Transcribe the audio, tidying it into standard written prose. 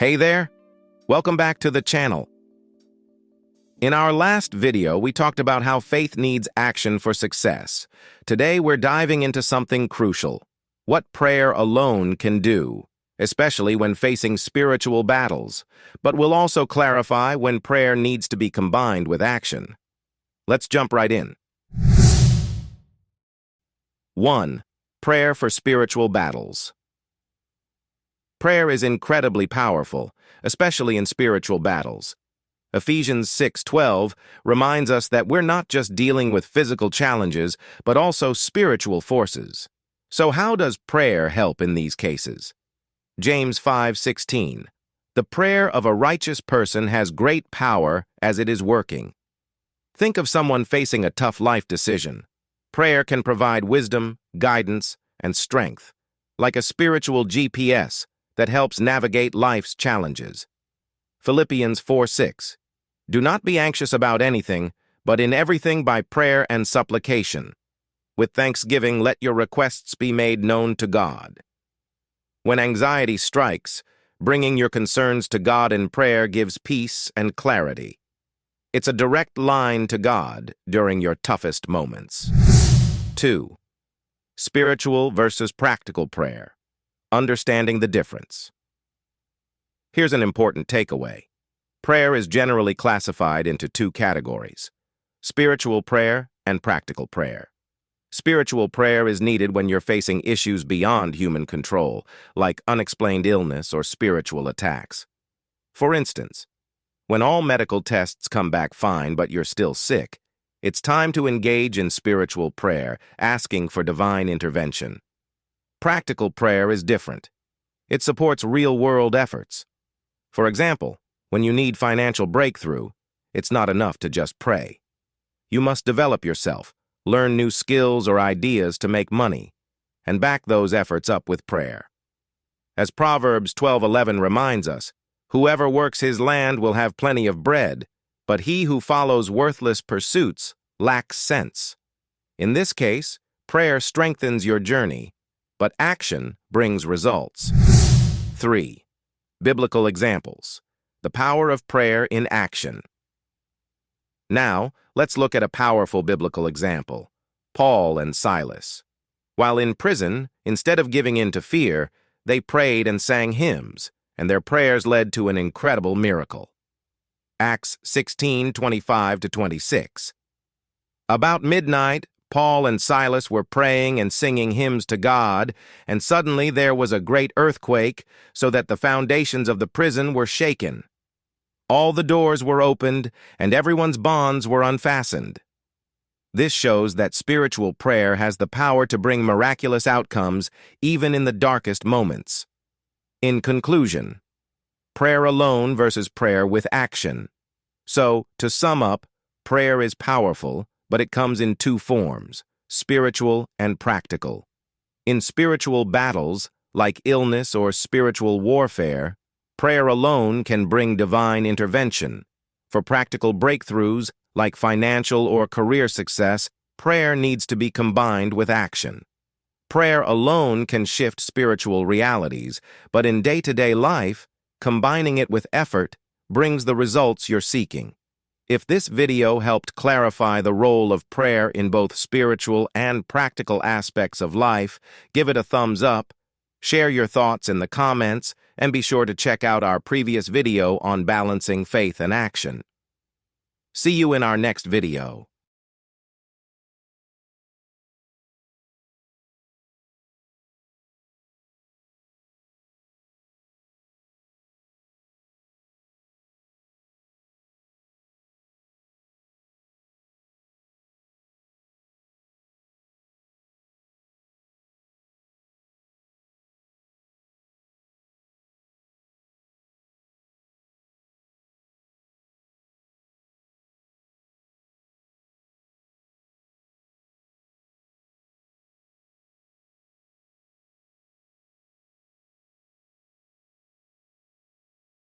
Hey there! Welcome back to the channel. In our last video, we talked about how faith needs action for success. Today, we're diving into something crucial: what prayer alone can do, especially when facing spiritual battles. But we'll also clarify when prayer needs to be combined with action. Let's jump right in. 1. Prayer for spiritual battles. Prayer is incredibly powerful, especially in spiritual battles. Ephesians 6:12 reminds us that we're not just dealing with physical challenges, but also spiritual forces. So how does prayer help in these cases? James 5:16. The prayer of a righteous person has great power as it is working. Think of someone facing a tough life decision. Prayer can provide wisdom, guidance, and strength, like a spiritual GPS that helps navigate life's challenges. Philippians 4:6. Do not be anxious about anything, but in everything by prayer and supplication. With thanksgiving, let your requests be made known to God. When anxiety strikes, bringing your concerns to God in prayer gives peace and clarity. It's a direct line to God during your toughest moments. 2. Spiritual versus practical prayer. Understanding the difference. Here's an important takeaway. Prayer is generally classified into two categories: spiritual prayer and practical prayer. Spiritual prayer is needed when you're facing issues beyond human control, like unexplained illness or spiritual attacks. For instance, when all medical tests come back fine but you're still sick, it's time to engage in spiritual prayer, asking for divine intervention. Practical prayer is different. It supports real-world efforts. For example, when you need financial breakthrough, it's not enough to just pray. You must develop yourself, learn new skills or ideas to make money, and back those efforts up with prayer. As Proverbs 12:11 reminds us, whoever works his land will have plenty of bread, but he who follows worthless pursuits lacks sense. In this case, prayer strengthens your journey, but action brings results. 3. Biblical examples. The power of prayer in action. Now, let's look at a powerful biblical example: Paul and Silas. While in prison, instead of giving in to fear, they prayed and sang hymns, and their prayers led to an incredible miracle. Acts 16:25-26. About midnight, Paul and Silas were praying and singing hymns to God, and suddenly there was a great earthquake, so that the foundations of the prison were shaken. All the doors were opened, and everyone's bonds were unfastened. This shows that spiritual prayer has the power to bring miraculous outcomes even in the darkest moments. In conclusion, prayer alone versus prayer with action. So, to sum up, prayer is powerful, but it comes in two forms: spiritual and practical. In spiritual battles, like illness or spiritual warfare, prayer alone can bring divine intervention. For practical breakthroughs, like financial or career success, prayer needs to be combined with action. Prayer alone can shift spiritual realities, but in day-to-day life, combining it with effort brings the results you're seeking. If this video helped clarify the role of prayer in both spiritual and practical aspects of life, give it a thumbs up, share your thoughts in the comments, and be sure to check out our previous video on balancing faith and action. See you in our next video.